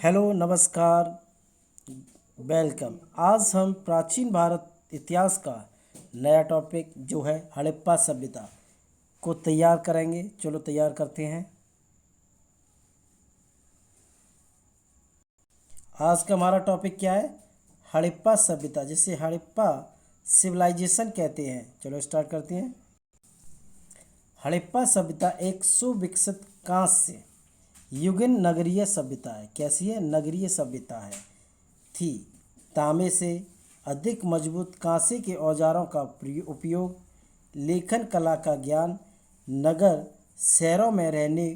Hello, नमस्कार, welcome. आज हम प्राचीन भारत इतिहास का नया टॉपिक जो है हड़प्पा सभ्यता को तैयार करेंगे। चलो तैयार करते हैं। आज का हमारा टॉपिक क्या है? हड़प्पा सभ्यता, जिसे हड़प्पा सिविलाइजेशन कहते हैं। चलो स्टार्ट करते हैं। हड़प्पा सभ्यता एक सुविकसित कांस्य युगीन नगरीय सभ्यता है। कैसी है? नगरीय सभ्यता है थी। तांबे से अधिक मजबूत कांसे के औजारों का उपयोग, लेखन कला का ज्ञान, नगर शहरों में रहने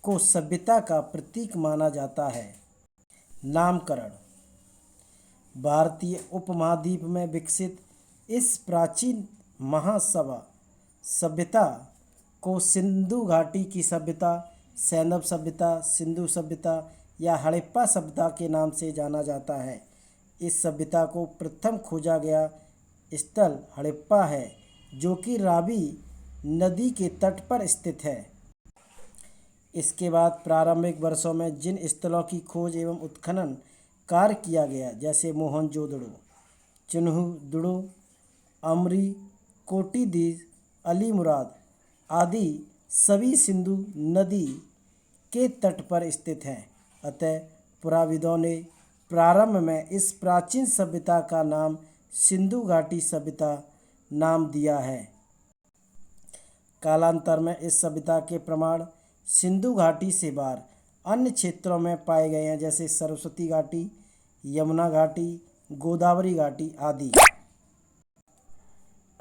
को सभ्यता का प्रतीक माना जाता है। नामकरण: भारतीय उपमहाद्वीप में विकसित इस प्राचीन महासभा सभ्यता को सिंधु घाटी की सभ्यता, सैंधव सभ्यता, सिंधु सभ्यता या हड़प्पा सभ्यता के नाम से जाना जाता है। इस सभ्यता को प्रथम खोजा गया स्थल हड़प्पा है, जो कि रावी नदी के तट पर स्थित है। इसके बाद प्रारंभिक वर्षों में जिन स्थलों की खोज एवं उत्खनन कार्य किया गया, जैसे मोहनजोदड़ो, चिन्हुदुड़ो, अमरी, कोटिदीज, अलीमुराद आदि सभी सिंधु नदी के तट पर स्थित हैं। अतः पुराविदों ने प्रारंभ में इस प्राचीन सभ्यता का नाम सिंधु घाटी सभ्यता नाम दिया है। कालांतर में इस सभ्यता के प्रमाण सिंधु घाटी से बाहर अन्य क्षेत्रों में पाए गए हैं, जैसे सरस्वती घाटी, यमुना घाटी, गोदावरी घाटी आदि।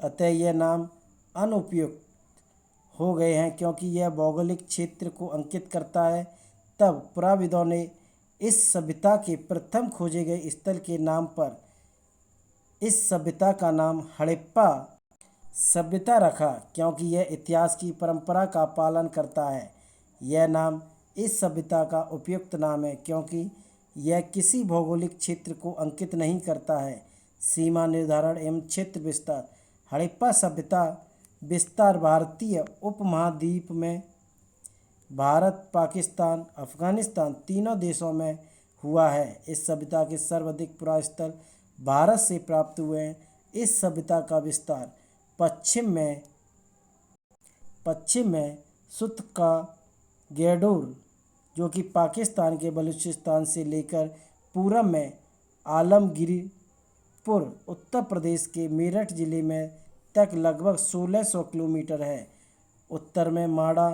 अतः यह नाम अनुपयुक्त हो गए हैं, क्योंकि यह भौगोलिक क्षेत्र को अंकित करता है। तब पुराविदों ने इस सभ्यता के प्रथम खोजे गए स्थल के नाम पर इस सभ्यता का नाम हड़प्पा सभ्यता रखा, क्योंकि यह इतिहास की परंपरा का पालन करता है। यह नाम इस सभ्यता का उपयुक्त नाम है, क्योंकि यह किसी भौगोलिक क्षेत्र को अंकित नहीं करता है। सीमा निर्धारण एवं क्षेत्र विस्तार: हड़प्पा सभ्यता विस्तार भारतीय उपमहाद्वीप में भारत, पाकिस्तान, अफगानिस्तान तीनों देशों में हुआ है। इस सभ्यता के सर्वाधिक पुरास्थल भारत से प्राप्त हुए हैं। इस सभ्यता का विस्तार पश्चिम में सुत का गैडोर, जो कि पाकिस्तान के बलूचिस्तान से लेकर पूरब में आलमगीरपुर, उत्तर प्रदेश के मेरठ जिले में तक लगभग 1600 किलोमीटर है। उत्तर में माड़ा,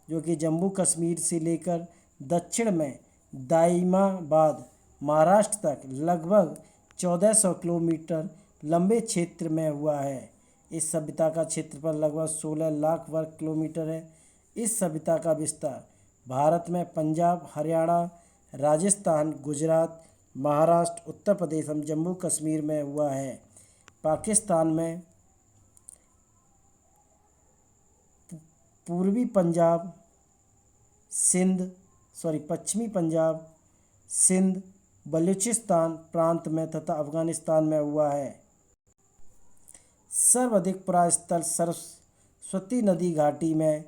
जो कि जम्मू कश्मीर से लेकर दक्षिण में दाइमाबाद, महाराष्ट्र तक लगभग 1400 किलोमीटर लंबे क्षेत्र में हुआ है। इस सभ्यता का क्षेत्रफल लगभग 16 लाख वर्ग किलोमीटर है। इस सभ्यता का विस्तार भारत में पंजाब, हरियाणा, राजस्थान, गुजरात, महाराष्ट्र, उत्तर प्रदेश एवं जम्मू कश्मीर में हुआ है। पाकिस्तान में पश्चिमी पंजाब, सिंध, बलूचिस्तान प्रांत में तथा अफगानिस्तान में हुआ है। सर्वाधिक पुरास्थल सरस्वती नदी घाटी में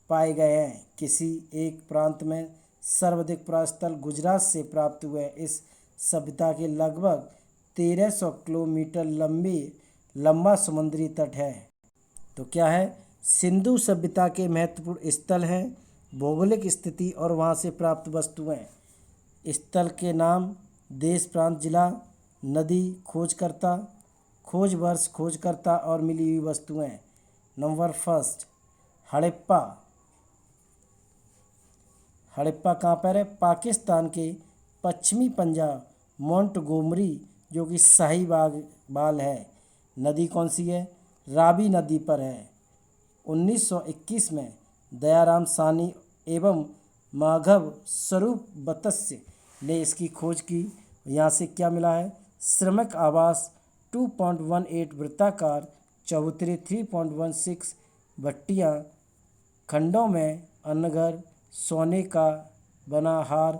पाए गए हैं। किसी एक प्रांत में सर्वाधिक पुरास्थल गुजरात से प्राप्त हुए। इस सभ्यता के लगभग 1300 किलोमीटर लंबा समुद्री तट है। तो क्या है? सिंधु सभ्यता के महत्वपूर्ण स्थल हैं, भौगोलिक स्थिति और वहाँ से प्राप्त वस्तुएं। स्थल के नाम, देश, प्रांत, जिला, नदी, खोजकर्ता, खोज वर्ष, खोजकर्ता और मिली हुई वस्तुएं। Number first, Harappa. हड़प्पा कहाँ पर है? पाकिस्तान के पश्चिमी पंजाब, मोंटगोमरी, जो कि साहिवाल है। नदी कौन सी है? रावी नदी पर है। 1921 में दयाराम सानी एवं माधव स्वरूप वत्स्य ने इसकी खोज की। यहाँ से क्या मिला है? श्रमिक आवास 2.18 वृत्ताकार चबूतरे 3.16 भट्टियाँ, खंडों में अन्नघर, सोने का बना हार,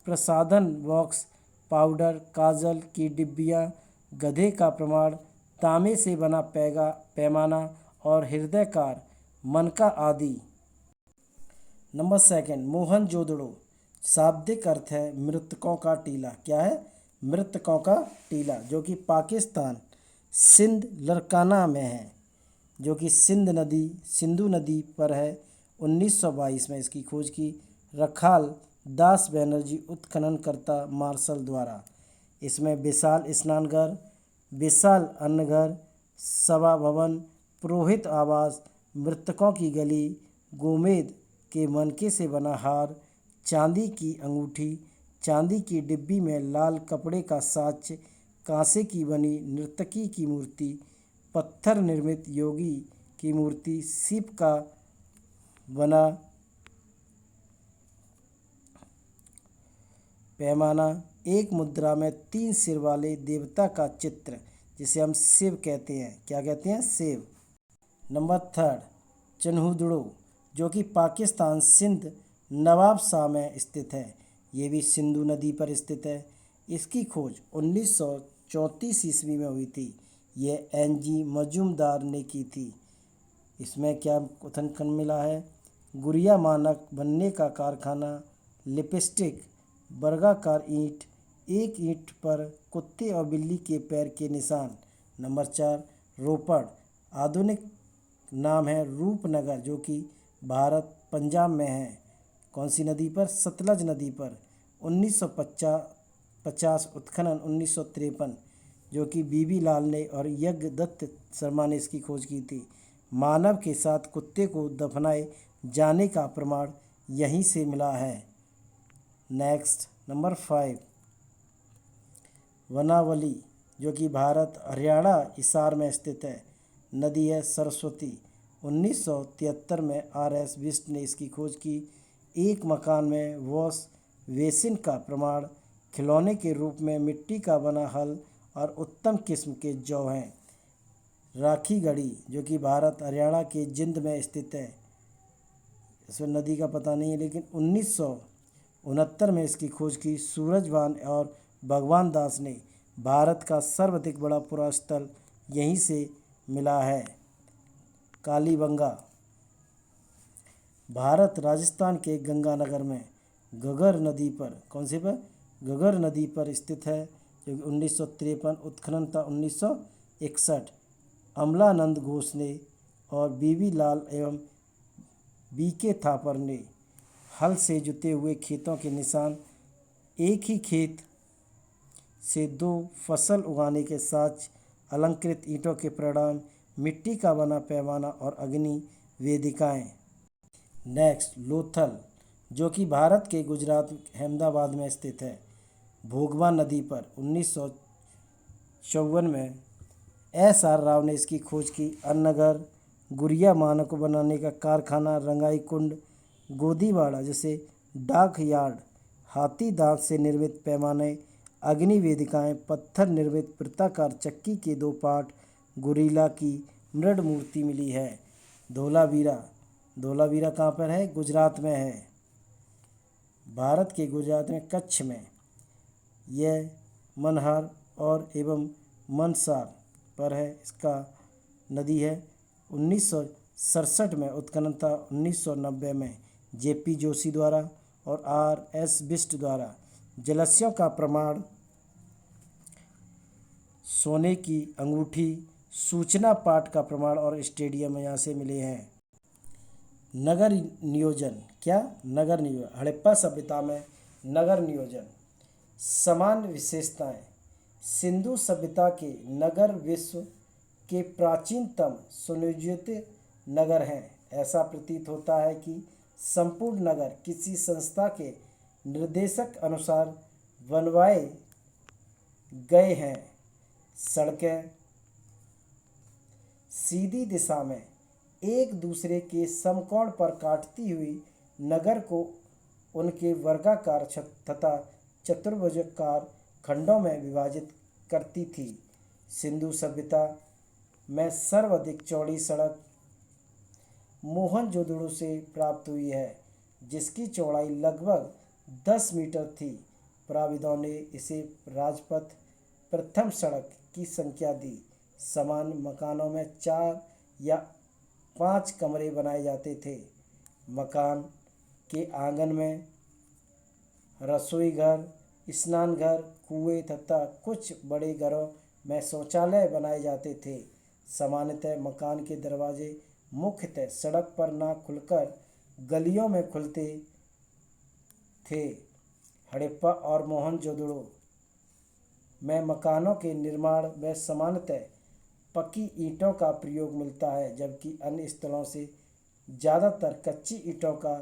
प्रसाधन बॉक्स, पाउडर, काजल की डिब्बियाँ, गधे का प्रमाण, तांबे से बना पैमाना और हृदयकार मनका आदि। Number second, Mohenjodaro. शाब्दिक अर्थ है मृतकों का टीला। क्या है? मृतकों का टीला, जो कि पाकिस्तान सिंध लरकाना में है, जो कि सिंधु नदी पर है। 1922 में इसकी खोज की रखाल दास बनर्जी उत्खननकर्ता मार्शल द्वारा। इसमें विशाल स्नानघर, विशाल अन्नघर, सभा भवन, पुरोहित आवास, मृतकों की गली, गोमेद के मनके से बना हार, चांदी की अंगूठी, चांदी की डिब्बी में लाल कपड़े का साच, कांसे की बनी नर्तकी की मूर्ति, पत्थर निर्मित योगी की मूर्ति, सीप का बना पैमाना, एक मुद्रा में 3 सिर वाले देवता का चित्र जिसे हम शिव कहते हैं। क्या कहते हैं? शिव। नंबर 3, चन्हुदड़ो, जो कि पाकिस्तान सिंध नवाबशाह में स्थित है। ये भी सिंधु नदी पर स्थित है। इसकी खोज 1934 ईस्वी में हुई थी। ये NG मजूमदार ने की थी। इसमें क्या कथन मिला है? गुड़िया मानक बनने का कारखाना, लिपस्टिक, वर्गाकार ईंट, एक ईंट पर कुत्ते और बिल्ली के पैर के निशान। नंबर 4, रोपड़, आधुनिक नाम है रूपनगर, जो कि भारत पंजाब में है। कौन सी नदी पर? सतलज नदी पर। 1950 उत्खनन 1953, जो कि बीबी लाल ने और यज्ञदत्त शर्मा ने इसकी खोज की थी। मानव के साथ कुत्ते को दफनाए जाने का प्रमाण यहीं से मिला है। नेक्स्ट, नंबर 5, वनावली, जो कि भारत हरियाणा हिसार में स्थित है। नदी है सरस्वती। 1973 में RS बिष्ट ने इसकी खोज की। एक मकान में वॉश बेसिन का प्रमाण, खिलौने के रूप में मिट्टी का बना हल और उत्तम किस्म के जौ हैं। राखी गढ़ी, जो कि भारत हरियाणा के जिंद में स्थित है। इसमें नदी का पता नहीं है, लेकिन 1969 में इसकी खोज की सूरजवान और भगवान दास ने। भारत का सर्वाधिक बड़ा पुरास्थल यहीं से मिला है। कालीबंगा, भारत राजस्थान के गंगानगर में घग्गर नदी पर, कौन सी पर? घग्गर नदी पर स्थित है, जो कि 1953 उत्खनन था 1961। अमलानंद घोष ने और बीबी लाल एवं BK थापर ने हल से जुते हुए खेतों के निशान, एक ही खेत से 2 फसल उगाने के साथ अलंकृत ईंटों के परिणाम, मिट्टी का बना पैमाना और अग्नि वेदिकाएं। नेक्स्ट, लोथल, जो कि भारत के गुजरात अहमदाबाद में स्थित है। भोगवा नदी पर 1954 में SR राव ने इसकी खोज की। अन्नगर, गुड़िया मानक को बनाने का कारखाना, रंगाई कुंड, गोदीवाड़ा जैसे डाक यार्ड, हाथी दांत से निर्मित पैमाने, अग्नि वेदिकाएं, पत्थर निर्मित वृत्ताकार चक्की के 2 पार्ट, गुरीला की मृड मूर्ति मिली है। धोलावीरा, धोलावीरा कहाँ पर है? गुजरात में है। भारत के गुजरात में कच्छ में। यह मनहार और एवं मनसार पर है। इसका नदी है। 1967 में उत्खनन था। 1990 में JP जोशी द्वारा और RS बिष्ट द्वारा। जलस्यों का प्रमाण, सोने की अंगूठी, सूचना पाठ का प्रमाण और स्टेडियम यहाँ से मिले हैं। नगर नियोजन, क्या? नगर नियोजन, हड़प्पा सभ्यता में नगर नियोजन। समान विशेषताएं, सिंधु सभ्यता के नगर विश्व के प्राचीनतम सुनियोजित नगर हैं। ऐसा प्रतीत होता है कि संपूर्ण नगर किसी संस्था के निर्देशक अनुसार बनवाए गए हैं। सड़कें सीधी दिशा में एक दूसरे के समकोण पर काटती हुई नगर को उनके वर्गाकार तथा चतुर्भुजाकार खंडों में विभाजित करती थी। सिंधु सभ्यता में सर्वाधिक चौड़ी सड़क मोहनजोदड़ो से प्राप्त हुई है, जिसकी चौड़ाई लगभग 10 मीटर थी। प्राविदों ने इसे राजपथ प्रथम सड़क की संख्या दी। समान मकानों में 4 या 5 कमरे बनाए जाते थे। मकान के आंगन में रसोई घर, स्नान घर, कुएं तथा कुछ बड़े घरों में शौचालय बनाए जाते थे। सामान्यतः मकान के दरवाजे मुख्यतः सड़क पर ना खुलकर गलियों में खुलते थे। हड़प्पा और मोहनजोदड़ो में मकानों के निर्माण में सामान्यतः पक्की ईंटों का प्रयोग मिलता है, जबकि अन्य स्थलों से ज़्यादातर कच्ची ईंटों का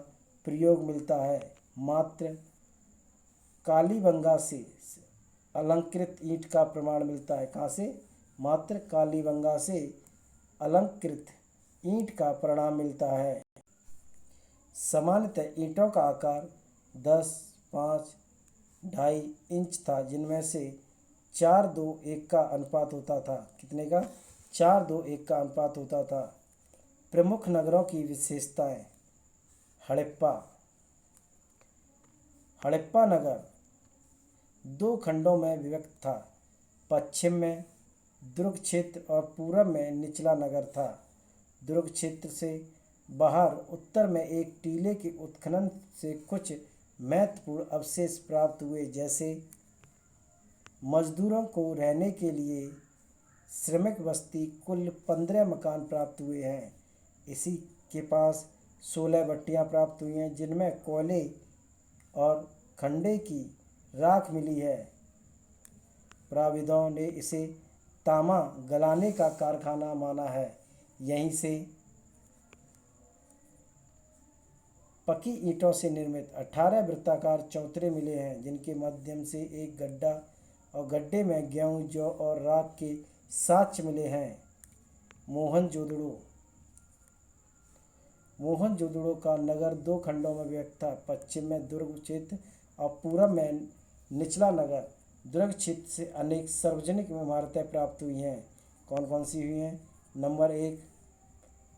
प्रयोग मिलता है। मात्र कालीबंगा से अलंकृत ईंट का प्रमाण मिलता है। कहाँ से? मात्र कालीबंगा से अलंकृत ईंट का प्रमाण मिलता है। सामान्यतः ईंटों का आकार 10, 5, 2.5 इंच था, जिनमें से 4:2:1 का अनुपात होता था। कितने का? 4:2:1 का अनुपात होता था। प्रमुख नगरों की विशेषताएं। हड़प्पा नगर 2 खंडों में विभक्त था। पश्चिम में दुर्ग क्षेत्र और पूरब में निचला नगर था। दुर्ग क्षेत्र से बाहर उत्तर में एक टीले के उत्खनन से कुछ महत्वपूर्ण अवशेष प्राप्त हुए, जैसे मजदूरों को रहने के लिए श्रमिक बस्ती। कुल 15 मकान प्राप्त हुए हैं। इसी के पास 16 भट्टियाँ प्राप्त हुई हैं, जिनमें कोयले और खंडे की राख मिली है। प्राविदों ने इसे तांबा गलाने का कारखाना माना है। यहीं से पक्की ईंटों से निर्मित 18 वृत्ताकार चौतरे मिले हैं, जिनके माध्यम से एक गड्ढा और गड्ढे में गेहूं, जौ और राख के साक्ष्य मिले हैं। मोहनजोदड़ो का नगर 2 खंडों में विभक्त था। पश्चिम में दुर्ग क्षेत्र और पूरब में निचला नगर। दुर्ग क्षेत्र से अनेक सार्वजनिक इमारतें प्राप्त हुई हैं। कौन कौन सी हुई हैं? नंबर 1,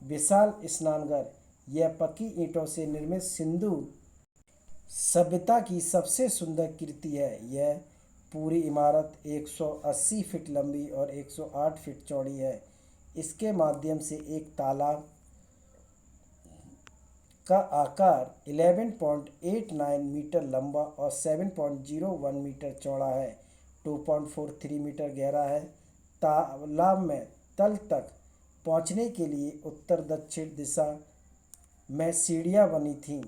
विशाल स्नानघर। यह पक्की ईंटों से निर्मित सिंधु सभ्यता की सबसे सुंदर कृति है। यह पूरी इमारत 180 फीट लंबी और 108 फीट चौड़ी है। इसके माध्यम से एक तालाब का आकार 11.89 मीटर लंबा और 7.01 मीटर चौड़ा है। 2.43 मीटर गहरा है। तालाब में तल तक पहुंचने के लिए उत्तर दक्षिण दिशा में सीढ़ियां बनी थीं।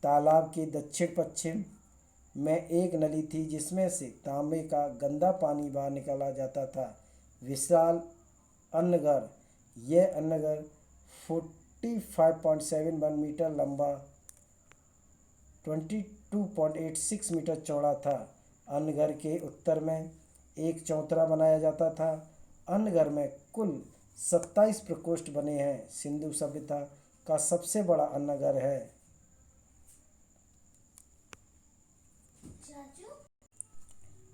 तालाब के दक्षिण पश्चिम में एक नली थी, जिसमें से तांबे का गंदा पानी बाहर निकाला जाता था। विशाल अन्नघर। यह अन्नघर 45.71 मीटर लंबा 22.86 मीटर चौड़ा था। अन्नघर के उत्तर में एक चौतरा बनाया जाता था। अन्नघर में कुल 27 प्रकोष्ठ बने हैं। सिंधु सभ्यता का सबसे बड़ा अन्नघर है।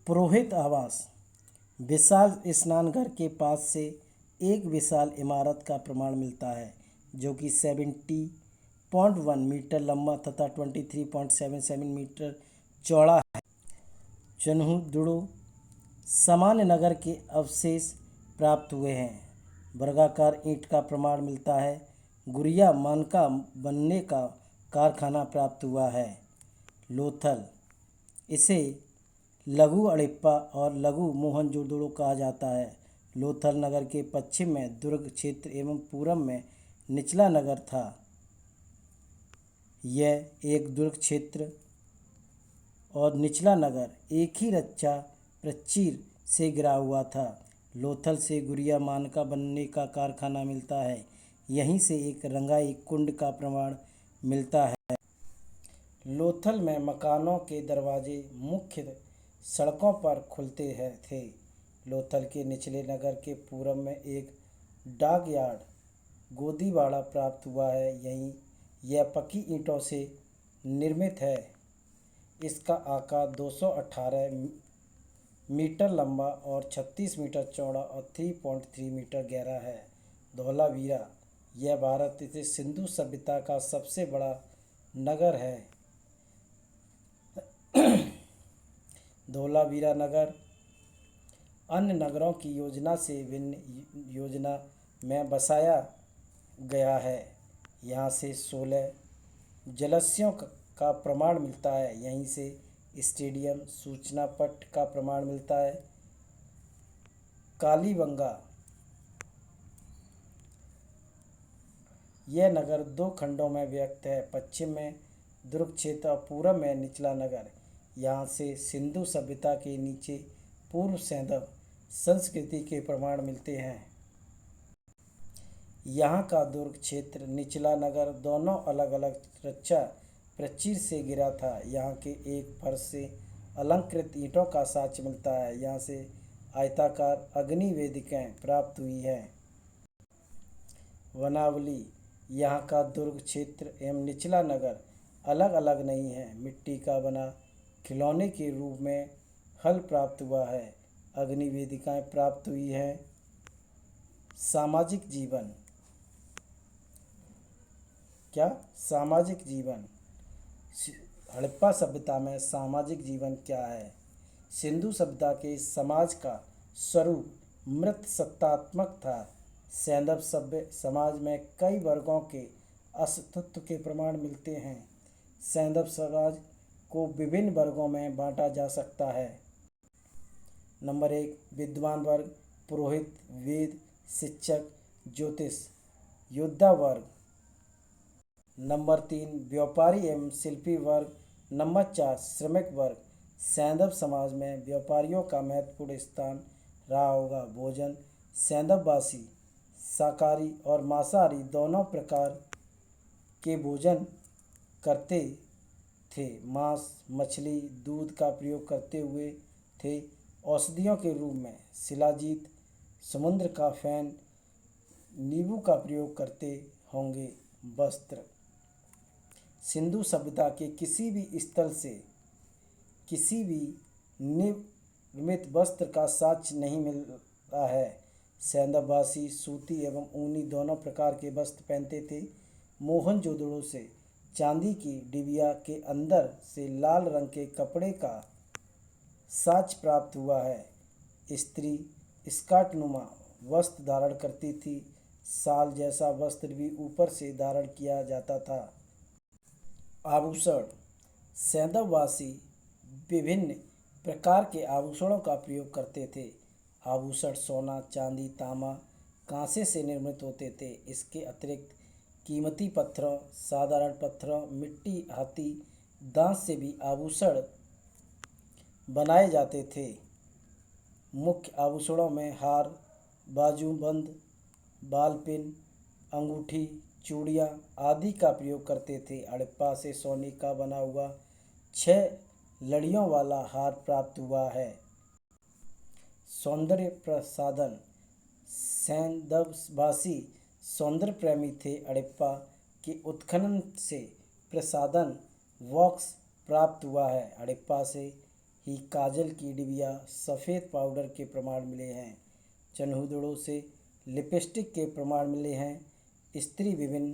पुरोहित आवास। विशाल स्नानघर के पास से एक विशाल इमारत का प्रमाण मिलता है, जो कि 70.1 मीटर लंबा तथा 23.77 मीटर चौड़ा है। चन्हुदुड़ो सामान्य नगर के अवशेष प्राप्त हुए हैं। वर्गाकार ईंट का प्रमाण मिलता है। गुड़िया मानका बनने का कारखाना प्राप्त हुआ है। लोथल। इसे लघु हड़प्पा और लघु मोहनजोदड़ो कहा जाता है। लोथल नगर के पश्चिम में दुर्ग क्षेत्र एवं पूरब में निचला नगर था। यह एक दुर्ग क्षेत्र और निचला नगर एक ही रक्षा प्राचीर से घिरा हुआ था। लोथल से गुड़िया मानका बनने का कारखाना मिलता है। यहीं से एक रंगाई कुंड का प्रमाण मिलता है। लोथल में मकानों के दरवाजे मुख्य सड़कों पर खुलते थे। लोथल के निचले नगर के पूरब में एक डाकयार्ड गोदीवाड़ा प्राप्त हुआ है। यह पक्की ईंटों से निर्मित है। इसका आकार 218 मीटर लंबा और 36 मीटर चौड़ा और 3.3 मीटर गहरा है। धौलावीरा। यह भारत के सिंधु सभ्यता का सबसे बड़ा नगर है। धौलावीरा नगर अन्य नगरों की योजना से भिन्न योजना में बसाया गया है। यहाँ से 16 जलाशयों का प्रमाण मिलता है। यहीं से स्टेडियम, सूचना पट का प्रमाण मिलता है। कालीबंगा, यह नगर दो खंडों में व्यक्त है, पश्चिम में दुर्ग क्षेत्र और पूर्व में निचला नगर। यहाँ से सिंधु सभ्यता के नीचे पूर्व सैंधव संस्कृति के प्रमाण मिलते हैं। यहाँ का दुर्ग क्षेत्र, निचला नगर दोनों अलग अलग रक्षा प्राचीर से घिरा था। यहाँ के एक फर्श से अलंकृत ईंटों का साक्ष्य मिलता है। यहाँ से आयताकार अग्नि वेदिकाएं प्राप्त हुई हैं। वनावली, यहाँ का दुर्ग क्षेत्र एवं निचला नगर अलग अलग नहीं है। मिट्टी का बना खिलौने के रूप में हल प्राप्त हुआ है। अग्नि वेदिकाएं प्राप्त हुई हैं। सामाजिक जीवन, क्या सामाजिक जीवन, हड़प्पा सभ्यता में सामाजिक जीवन क्या है? सिंधु सभ्यता के समाज का स्वरूप मृत सत्तात्मक था। सैंधव सभ्य समाज में कई वर्गों के अस्तित्व के प्रमाण मिलते हैं। सैंधव समाज को विभिन्न वर्गों में बांटा जा सकता है। नंबर 1, विद्वान वर्ग, पुरोहित, वेद, शिक्षक, ज्योतिष, योद्धा वर्ग। नंबर 3, व्यापारी एवं शिल्पी वर्ग। नंबर 4, श्रमिक वर्ग। सैंधव समाज में व्यापारियों का महत्वपूर्ण स्थान रहा होगा। भोजन, सैंधववासी शाकाहारी और मांसाहारी दोनों प्रकार के भोजन करते थे। मांस, मछली, दूध का प्रयोग करते हुए थे। औषधियों के रूप में शिलाजीत, समुद्र का फैन, नींबू का प्रयोग करते होंगे। वस्त्र, सिंधु सभ्यता के किसी भी स्थल से किसी भी निर्मित वस्त्र का साक्ष्य नहीं मिलता है। सैंधववासी सूती एवं ऊनी दोनों प्रकार के वस्त्र पहनते थे। मोहनजोदड़ो से चांदी की डिबिया के अंदर से लाल रंग के कपड़े का साक्ष्य प्राप्त हुआ है। स्त्री स्कर्टनुमा वस्त्र धारण करती थी। शाल जैसा वस्त्र भी ऊपर से धारण किया जाता था। आभूषण, सैंधववासी विभिन्न प्रकार के आभूषणों का प्रयोग करते थे। आभूषण सोना, चांदी, तांबा, कांसे से निर्मित होते थे। इसके अतिरिक्त कीमती पत्थरों, साधारण पत्थरों, मिट्टी, हाथी दांत से भी आभूषण बनाए जाते थे। मुख्य आभूषणों में हार, बाजूबंद, बालपिन, अंगूठी, चूड़ियाँ आदि का प्रयोग करते थे। हड़प्पा से सोने का बना हुआ 6 लड़ियों वाला हार प्राप्त हुआ है। सौंदर्य प्रसाधन, सैंधववासी सौंदर्य प्रेमी थे। हड़प्पा के उत्खनन से प्रसाधन वॉक्स प्राप्त हुआ है। हड़प्पा से ही काजल की डिबिया, सफ़ेद पाउडर के प्रमाण मिले हैं। चन्हुदड़ों से लिपस्टिक के प्रमाण मिले हैं। स्त्री विभिन्न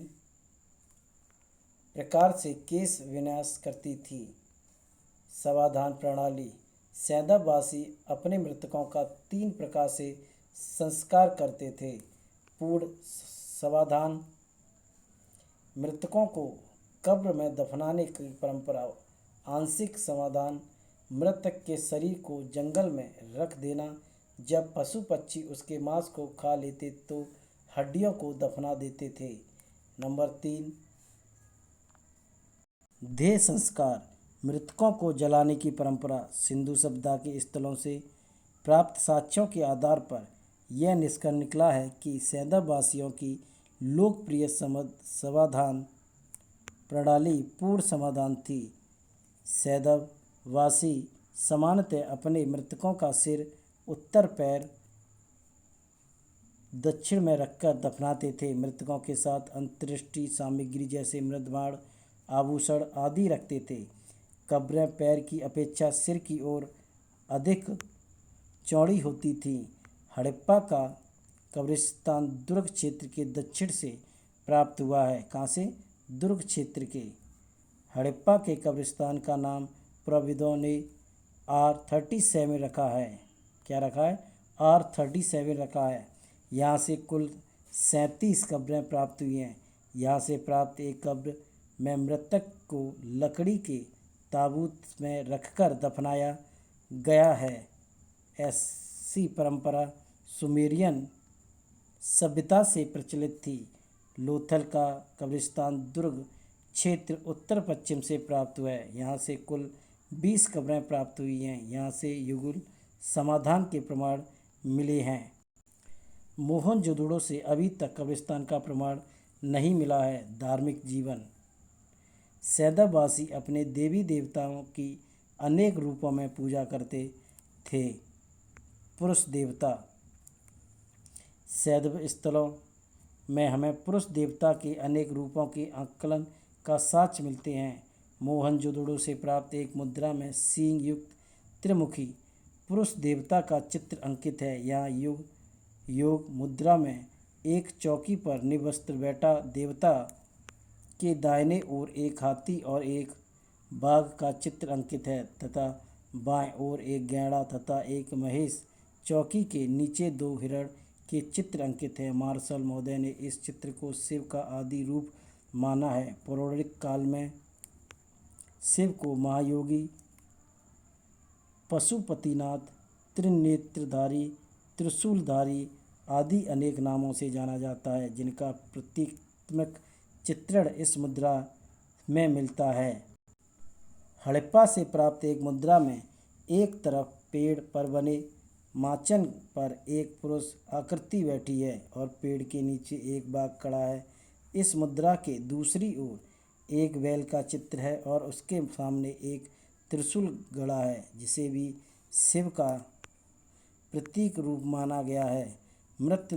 प्रकार से केश विन्यास करती थी। समाधान प्रणाली, सैंधववासी अपने मृतकों का 3 प्रकार से संस्कार करते थे। पूर्ण समाधान, मृतकों को कब्र में दफनाने की परंपरा। आंशिक समाधान, मृतक के शरीर को जंगल में रख देना। जब पशु पक्षी उसके मांस को खा लेते तो हड्डियों को दफना देते थे। नंबर 3, देह संस्कार, मृतकों को जलाने की परंपरा। सिंधु सभ्यता के स्थलों से प्राप्त साक्ष्यों के आधार पर यह निष्कर्ष निकला है कि सैंधववासियों की लोकप्रिय समाधान प्रणाली पूर्ण समाधान थी। सैंधववासी सामान्यतः अपने मृतकों का सिर उत्तर, पैर दक्षिण में रखकर दफनाते थे। मृतकों के साथ अंत्येष्टि सामग्री जैसे मृदबाण, आभूषण आदि रखते थे। कब्रें पैर की अपेक्षा सिर की ओर अधिक चौड़ी होती थीं। हड़प्पा का कब्रिस्तान दुर्ग क्षेत्र के दक्षिण से प्राप्त हुआ है। कहाँ से? दुर्ग क्षेत्र के। हड़प्पा के कब्रिस्तान का नाम पुराविदों ने R37 रखा है। क्या रखा है? R37 रखा है। यहाँ से कुल 37 कब्रें प्राप्त हुई हैं। यहाँ से प्राप्त एक कब्र में मृतक को लकड़ी के ताबूत में रखकर दफनाया गया है। ऐसी परंपरा सुमेरियन सभ्यता से प्रचलित थी। लोथल का कब्रिस्तान दुर्ग क्षेत्र उत्तर पश्चिम से प्राप्त हुआ है। यहाँ से कुल 20 कब्रें प्राप्त हुई हैं। यहाँ से युगल समाधान के प्रमाण मिले हैं। मोहनजोदड़ो से अभी तक कब्रिस्तान का प्रमाण नहीं मिला है। धार्मिक जीवन। सैंदववासी अपने देवी देवताओं की अनेक रूपों में पूजा करते थे। पुरुष देवता। सैंधव स्थलों में हमें पुरुष देवता के अनेक रूपों के आकलन का साक्ष्य मिलते हैं। मोहनजोदड़ो से प्राप्त एक मुद्रा में सींग युक्त त्रिमुखी पुरुष देवता का चित्र अंकित है। यहाँ योग मुद्रा में एक चौकी पर निवस्त्र बैठा देवता के दाहिने ओर एक हाथी और एक बाघ का चित्र अंकित है तथा बाएं ओर एक गैंडा तथा एक महेश। चौकी के नीचे 2 हिरण के चित्र अंकित है। मार्शल महोदय ने इस चित्र को शिव का आदि रूप माना है। पौराणिक काल में शिव को महायोगी, पशुपतिनाथ, त्रिनेत्रधारी, त्रिशूलधारी आदि अनेक नामों से जाना जाता है, जिनका प्रतीकात्मक चित्रण इस मुद्रा में मिलता है। हड़प्पा से प्राप्त एक मुद्रा में एक तरफ पेड़ पर बने माचन पर एक पुरुष आकृति बैठी है और पेड़ के नीचे एक बाघ खड़ा है। इस मुद्रा के दूसरी ओर एक बैल का चित्र है और उसके सामने एक त्रिशूल गड़ा है, जिसे भी शिव का प्रतीक रूप माना गया है। मृत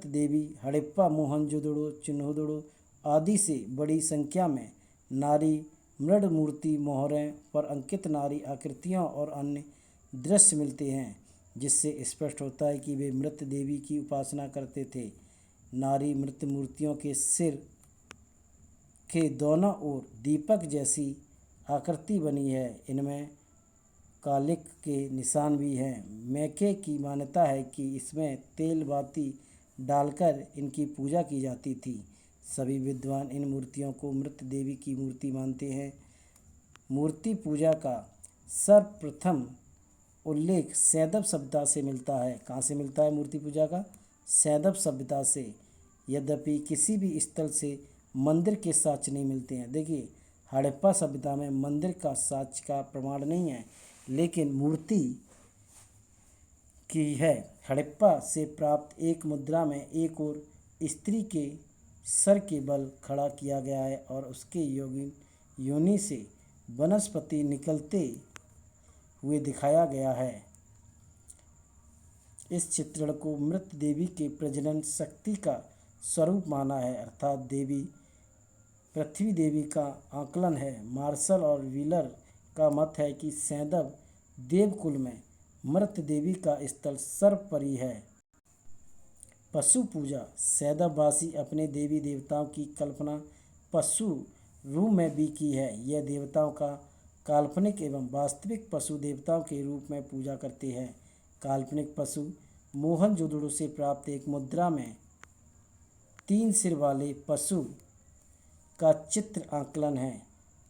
देवी हड़प्पा, मोहनजोदड़ो, चिन्होदड़ो आदि से बड़ी संख्या में नारी मृड मूर्ति मोहरें पर अंकित नारी आकृतियाँ और अन्य दृश्य मिलते हैं, जिससे स्पष्ट होता है कि वे मृत देवी की उपासना करते थे। नारी मृत मूर्तियों के सिर के दोनों ओर दीपक जैसी आकृति बनी है। इनमें कालिक के निशान भी हैं। मैके की मान्यता है कि इसमें तेल बाती डालकर इनकी पूजा की जाती थी। सभी विद्वान इन मूर्तियों को मृत देवी की मूर्ति मानते हैं। मूर्ति पूजा का सर्वप्रथम उल्लेख सैंधव सभ्यता से मिलता है। कहाँ से मिलता है मूर्ति पूजा का? सैंधव सभ्यता से। यद्यपि किसी भी स्थल से मंदिर के साक्ष्य नहीं मिलते हैं। देखिए, हड़प्पा सभ्यता में मंदिर का साक्ष्य का प्रमाण नहीं है, लेकिन मूर्ति की है। हड़प्पा से प्राप्त एक मुद्रा में एक और स्त्री के सर के बल खड़ा किया गया है और उसके योनि से वनस्पति निकलते हुए दिखाया गया है। इस चित्रण को मृत देवी के प्रजनन शक्ति का स्वरूप माना है, अर्थात देवी पृथ्वी देवी का आकलन है। मार्शल और व्हीलर का मत है कि सैंधव देवकुल में मृत देवी का स्थल सर्वोपरि है। पशु पूजा। सैंधववासी अपने देवी देवताओं की कल्पना पशु रूप में भी की है। यह देवताओं का काल्पनिक एवं वास्तविक पशु देवताओं के रूप में पूजा करते हैं। काल्पनिक पशु। मोहनजोदड़ो से प्राप्त एक मुद्रा में 3 सिर वाले पशु का चित्र आकलन है।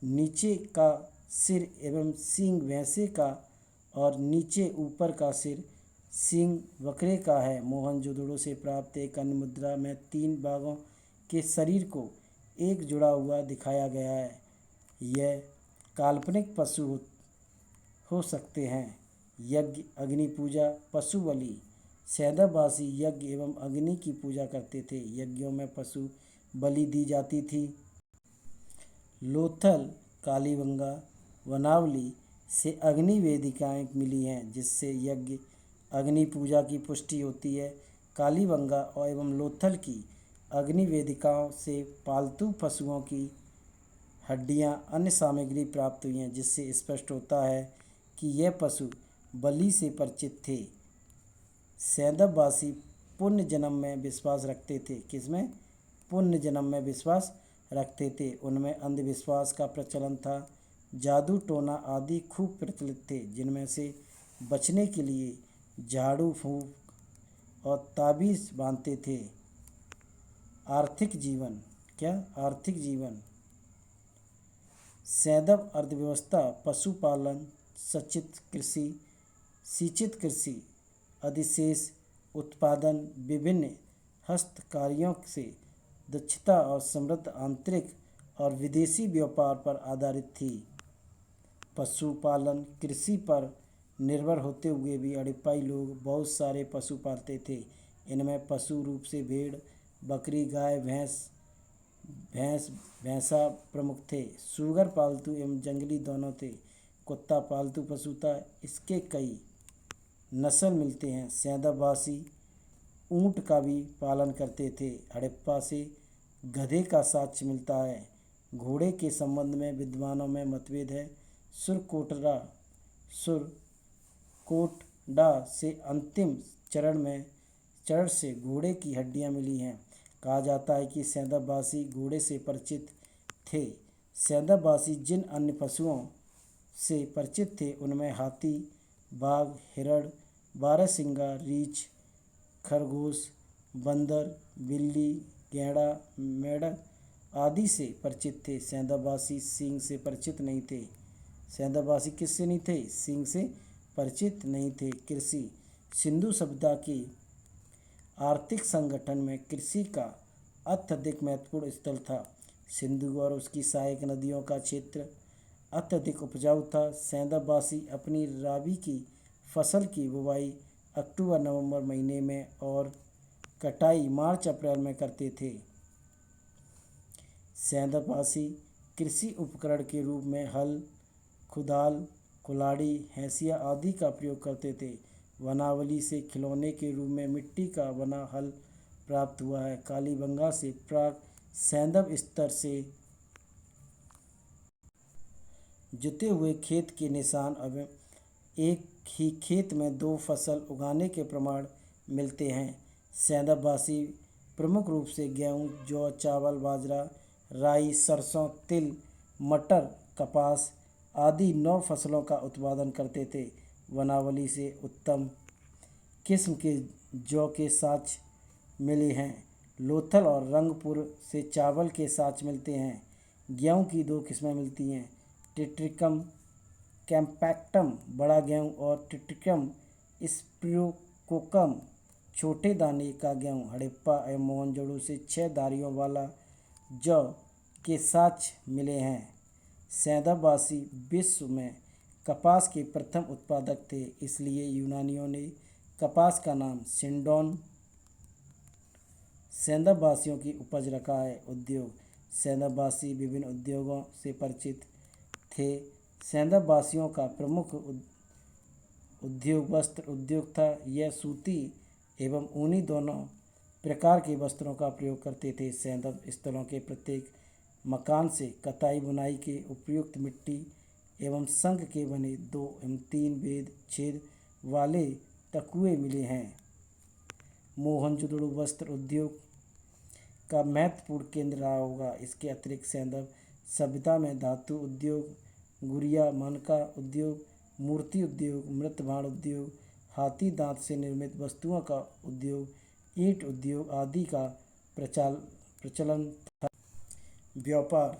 नीचे का सिर एवं सींग भैंसे का और नीचे ऊपर का सिर सींग बकरे का है। मोहनजोदड़ो से प्राप्त एक अन्य मुद्रा में 3 बाघों के शरीर को एक जुड़ा हुआ दिखाया गया है। यह काल्पनिक पशु हो सकते हैं। यज्ञ, अग्नि पूजा, पशु बलि। सैंधववासी यज्ञ एवं अग्नि की पूजा करते थे। यज्ञों में पशु बलि दी जाती थी। लोथल, कालीबंगा, वनावली से अग्नि वेदिकाएँ मिली हैं, जिससे यज्ञ अग्नि पूजा की पुष्टि होती है। कालीबंगा और एवं लोथल की अग्नि वेदिकाओं से पालतू पशुओं की हड्डियाँ, अन्य सामग्री प्राप्त हुई हैं, जिससे स्पष्ट होता है कि यह पशु बलि से परिचित थे। सैंधववासी पुण्य जन्म में विश्वास रखते थे। किसमें? पुण्य जन्म में विश्वास रखते थे। उनमें अंधविश्वास का प्रचलन था। जादू टोना आदि खूब प्रचलित थे, जिनमें से बचने के लिए झाड़ू फूंक और ताबीज़ बांधते थे। आर्थिक जीवन। क्या? आर्थिक जीवन। सैंधव अर्थव्यवस्था पशुपालन, सिंचित कृषि, अधिशेष उत्पादन, विभिन्न हस्तकार्यों से दक्षता और समृद्ध आंतरिक और विदेशी व्यापार पर आधारित थी। पशुपालन कृषि पर निर्भर होते हुए भी हड़प्पाई लोग बहुत सारे पशु पालते थे। इनमें पशु रूप से भेड़, बकरी, गाय, भैंसा प्रमुख थे। सूअर पालतू एवं जंगली दोनों थे। कुत्ता पालतू पशु था। इसके कई नस्ल मिलते हैं। सैंधववासी ऊँट का भी पालन करते थे। हड़प्पा से गधे का साक्ष्य मिलता है। घोड़े के संबंध में विद्वानों में मतभेद है। सुरकोटडा से अंतिम चरण से घोड़े की हड्डियां मिली हैं। कहा जाता है कि सैंधववासी घोड़े से परिचित थे। सैंधववासी जिन अन्य पशुओं से परिचित थे उनमें हाथी, बाघ, हिरण, बारहसिंगा, रीछ, खरगोश, बंदर, बिल्ली, गैंडा, मेंढक आदि से परिचित थे। सैंधववासी सींग से परिचित नहीं थे। सैंधववासी किससे नहीं थे? सींग से परिचित नहीं थे। कृषि सिंधु सभ्यता के आर्थिक संगठन में कृषि का अत्यधिक महत्वपूर्ण स्थल था। सिंधु और उसकी सहायक नदियों का क्षेत्र अत्यधिक उपजाऊ था। सैंधववासी अपनी राबी की फसल की बुवाई अक्टूबर-नवंबर महीने में और कटाई मार्च-अप्रैल में करते थे। सैंधववासी कृषि उपकरण के रूप में हल, कुदाल, कुल्हाड़ी, हैंसिया आदि का प्रयोग करते थे। वनावली से खिलौने के रूप में मिट्टी का बना हल प्राप्त हुआ है। कालीबंगा से प्राक सैंधव स्तर से जुते हुए खेत के निशान एवं एक ही खेत में दो फसल उगाने के प्रमाण मिलते हैं। सैंधववासी प्रमुख रूप से गेहूँ, जौ, चावल, बाजरा, राई, सरसों, तिल, मटर, कपास आदि 9 फसलों का उत्पादन करते थे। वनावली से उत्तम किस्म के जौ के साक्ष्य मिले हैं। लोथल और रंगपुर से चावल के साक्ष्य मिलते हैं। गेहूँ की 2 किस्में मिलती हैं, ट्रिटिकम कैम्पैक्टम बड़ा गेहूँ और ट्रिटिकम स्पिरोकोकम छोटे दाने का गेहूँ। हड़प्पा एवं मोहनजोदड़ो से 6 धारियों वाला जौ के साक्ष्य मिले हैं। सैंधववासी विश्व में कपास के प्रथम उत्पादक थे, इसलिए यूनानियों ने कपास का नाम सिंडोन सैंधववासियों की उपज रखा है। उद्योग सैंधववासी विभिन्न उद्योगों से परिचित थे। सैंधववासियों का प्रमुख उद्योग वस्त्र उद्योग था। यह सूती एवं ऊनी दोनों प्रकार के वस्त्रों का प्रयोग करते थे। सैंधव स्थलों के प्रत्येक मकान से कताई बुनाई के उपयुक्त मिट्टी एवं शंख के बने 2 एवं 3 वेद छेद वाले तकुए मिले हैं। मोहनजोदड़ो वस्त्र उद्योग का महत्वपूर्ण केंद्र रहा होगा। इसके अतिरिक्त सैंधव सभ्यता में धातु उद्योग, गुड़िया मानका उद्योग, मूर्ति उद्योग, मृत भांड उद्योग, हाथी दांत से निर्मित वस्तुओं का उद्योग, ईंट उद्योग आदि का प्रचलन था। व्यापार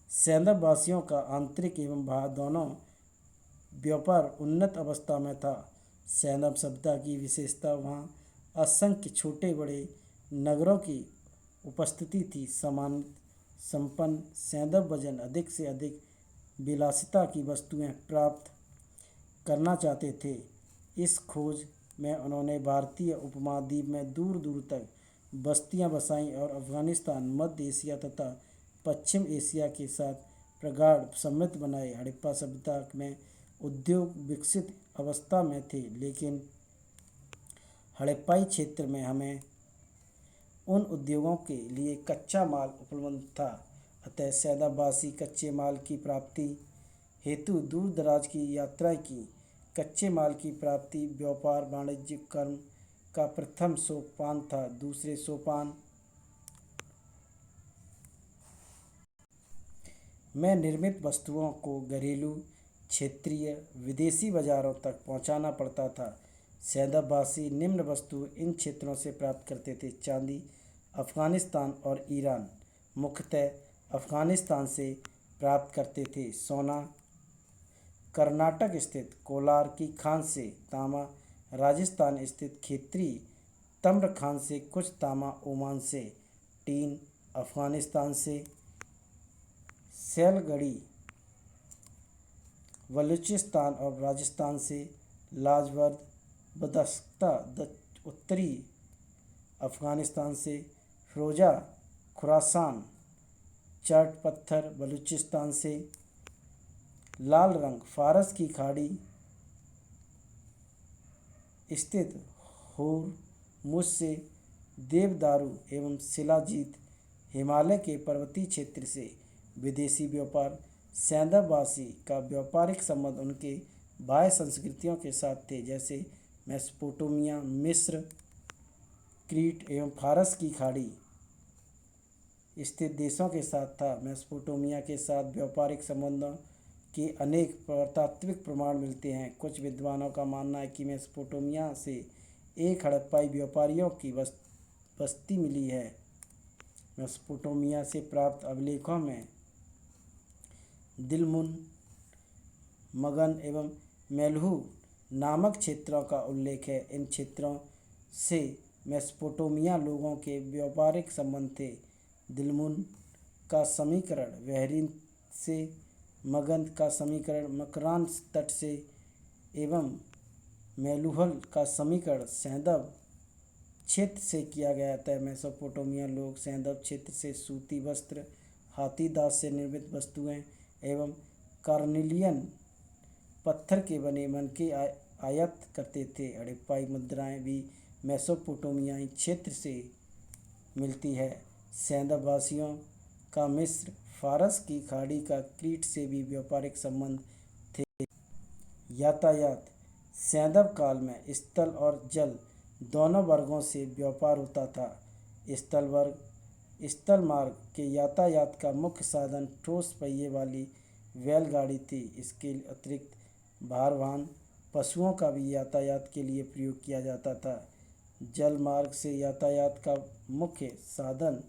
सैंधववासियों का आंतरिक एवं बाह्य दोनों व्यापार उन्नत अवस्था में था। सैंधव सभ्यता की विशेषता वहाँ असंख्य छोटे बड़े नगरों की उपस्थिति थी। संपन्न सैंधव वजन अधिक से अधिक विलासिता की वस्तुएं प्राप्त करना चाहते थे। इस खोज में उन्होंने भारतीय उपमहाद्वीप में दूर दूर तक बस्तियां बसाईं और अफगानिस्तान, मध्य एशिया तथा पश्चिम एशिया के साथ प्रगाढ़ संबंध बनाए। हड़प्पा सभ्यता में उद्योग विकसित अवस्था में थे, लेकिन हड़प्पाई क्षेत्र में हमें उन उद्योगों के लिए कच्चा माल उपलब्ध था। अतः सैंधववासी कच्चे माल की प्राप्ति हेतु दूर दराज की यात्राएं की। कच्चे माल की प्राप्ति व्यापार वाणिज्य कर्म का प्रथम सोपान था। दूसरे सोपान में निर्मित वस्तुओं को घरेलू, क्षेत्रीय, विदेशी बाजारों तक पहुंचाना पड़ता था। सैंधववासी निम्न वस्तु इन क्षेत्रों से प्राप्त करते थे। चांदी अफगानिस्तान और ईरान, मुख्यतः अफगानिस्तान से प्राप्त करते थे। सोना कर्नाटक स्थित कोलार की खान से, तांबा राजस्थान स्थित खेतरी तम्र खान से, कुछ तांबा ओमान से, टीन अफगानिस्तान से, सैलगढ़ी बलूचिस्तान और राजस्थान से, लाजवर्द बदख्ता उत्तरी अफगानिस्तान से, फिरोजा खुरासान चाट पत्थर बलूचिस्तान से, लाल रंग फारस की खाड़ी स्थित होर्मुज से, देवदारू एवं शिलाजीत हिमालय के पर्वतीय क्षेत्र से। विदेशी व्यापार सैंधववासी का व्यापारिक संबंध उनके बाह्य संस्कृतियों के साथ थे, जैसे मेसोपोटामिया, मिस्र, क्रीट एवं फारस की खाड़ी स्थित देशों के साथ था। मेसोपोटामिया के साथ व्यापारिक संबंधों के अनेक पुरातात्विक प्रमाण मिलते हैं। कुछ विद्वानों का मानना है कि मेसोपोटामिया से एक हड़प्पाई व्यापारियों की बस्ती मिली है। मेसोपोटामिया से प्राप्त अभिलेखों में दिलमुन, मगन एवं मेलहू नामक क्षेत्रों का उल्लेख है। इन क्षेत्रों से मेसोपोटामिया लोगों के व्यापारिक संबंध थे। दिलमुन का समीकरण बहरीन से, मगध का समीकरण मकरान तट से एवं मेलुहल का समीकरण सैंधव क्षेत्र से किया गया था। मेसोपोटामिया लोग सैंधव क्षेत्र से सूती वस्त्र, हाथी दांत से निर्मित वस्तुएं एवं कार्नेलियन पत्थर के बने मनके आयात करते थे। हड़प्पाई मुद्राएं भी मेसोपोटामियाई क्षेत्र से मिलती है। सैंधववासियों का मिस्र, फारस की खाड़ी का क्रीट से भी व्यापारिक संबंध थे। यातायात सैंधव काल में स्थल और जल दोनों वर्गों से व्यापार होता था। स्थल मार्ग के यातायात का मुख्य साधन ठोस पहिए वाली बैलगाड़ी थी। इसके अतिरिक्त भार वाहन पशुओं का भी यातायात के लिए प्रयोग किया जाता था। जल मार्ग से यातायात का मुख्य साधन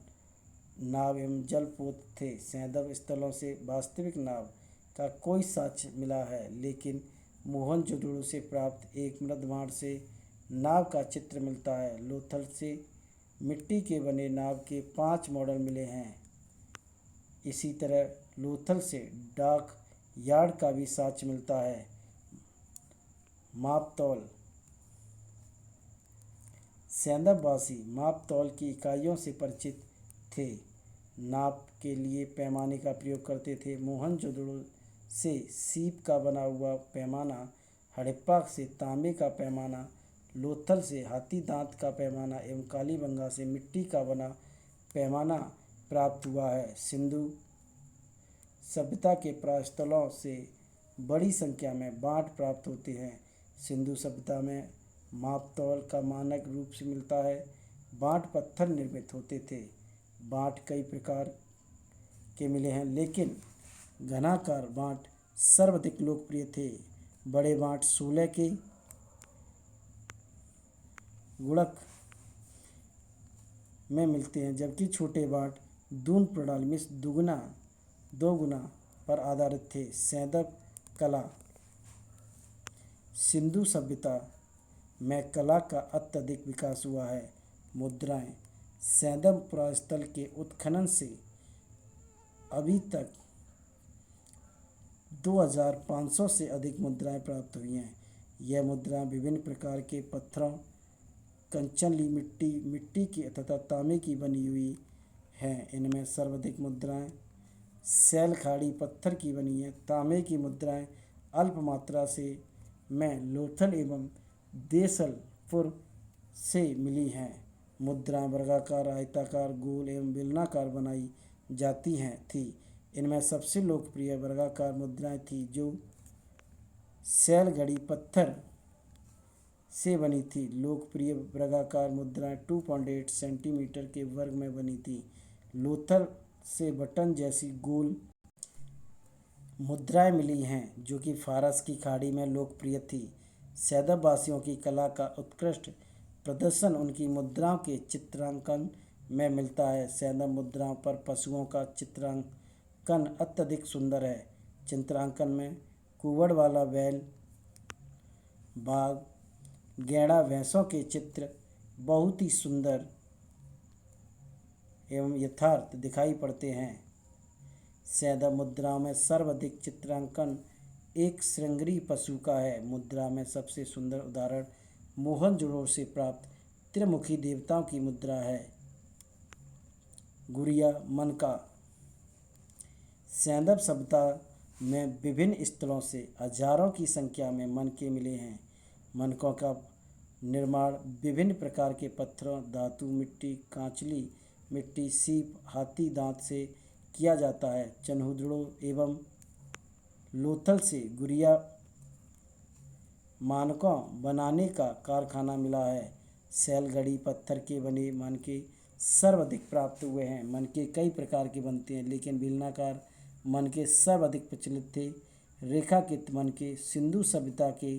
नाव एवं जलपोत थे। सैंधव स्थलों से वास्तविक नाव का कोई साक्ष्य मिला है, लेकिन मोहनजोदड़ो से प्राप्त एक मृदभांड से नाव का चित्र मिलता है। लोथल से मिट्टी के बने नाव के 5 मॉडल मिले हैं। इसी तरह लोथल से डाक यार्ड का भी साक्ष्य मिलता है। मापतौल सैंधववासी मापतौल की इकाइयों से परिचित थे। नाप के लिए पैमाने का प्रयोग करते थे। मोहनजोदड़ो से सीप का बना हुआ पैमाना, हड़प्पा से तांबे का पैमाना, लोथल से हाथी दांत का पैमाना एवं कालीबंगा से मिट्टी का बना पैमाना प्राप्त हुआ है। सिंधु सभ्यता के प्रस्थलों से बड़ी संख्या में बाँट प्राप्त होते हैं। सिंधु सभ्यता में मापतौल का मानक रूप से मिलता है। बाँट पत्थर निर्मित होते थे। बाँट कई प्रकार के मिले हैं, लेकिन घनाकार बाँट सर्वाधिक लोकप्रिय थे। बड़े बाँट 16 के गुणक में मिलते हैं, जबकि छोटे बाँट दून प्रणाली में दो गुना पर आधारित थे। सैंधव कला सिंधु सभ्यता में कला का अत्यधिक विकास हुआ है। मुद्राएं सैंधव पुरास्थल के उत्खनन से अभी तक 2500 से अधिक मुद्राएं प्राप्त हुई हैं। यह मुद्राएं विभिन्न प्रकार के पत्थरों, कंचनली मिट्टी की तथा तांबे की बनी हुई हैं। इनमें सर्वाधिक मुद्राएं सैल खाड़ी पत्थर की बनी हैं। तांबे की मुद्राएं अल्प मात्रा से में लोथल एवं देसलपुर से मिली हैं। मुद्राएं वर्गाकार, आयताकार, गोल एवं बेलनाकार बनाई जाती थी। इनमें सबसे लोकप्रिय वर्गाकार मुद्राएं थी, जो सैलगढ़ी पत्थर से बनी थी। लोकप्रिय वर्गाकार मुद्राएं 2.8 सेंटीमीटर के वर्ग में बनी थी। लोथल से बटन जैसी गोल मुद्राएं मिली हैं, जो कि फारस की खाड़ी में लोकप्रिय थी। सैंधववासियों की कला का उत्कृष्ट प्रदर्शन उनकी मुद्राओं के चित्रांकन में मिलता है। सैंधव मुद्राओं पर पशुओं का चित्रांकन कन अत्यधिक सुंदर है। चित्रांकन में कुवड़ वाला बैल, बाघ, गैड़ा, भैंसों के चित्र बहुत ही सुंदर एवं यथार्थ दिखाई पड़ते हैं। सैंधव मुद्राओं में सर्वाधिक चित्रांकन एक श्रृंगरी पशु का है। मुद्रा में सबसे सुंदर उदाहरण मोहनजोदड़ो से प्राप्त त्रिमुखी देवताओं की मुद्रा है। गुड़िया मनका। सैंधव सभ्यता में विभिन्न स्थलों से हजारों की संख्या में मनके मिले हैं। मनकों का निर्माण विभिन्न प्रकार के पत्थरों, धातु, मिट्टी, कांचली मिट्टी, सीप, हाथी दांत से किया जाता है। चन्हुदड़ों एवं लोथल से गुड़िया मानकों बनाने का कारखाना मिला है। सैलगड़ी पत्थर के बने मनके सर्वाधिक प्राप्त हुए हैं। मनके कई प्रकार के बनते हैं, लेकिन बेलनाकार मनके सर्वाधिक प्रचलित थे। रेखाकृत मनके सिंधु सभ्यता के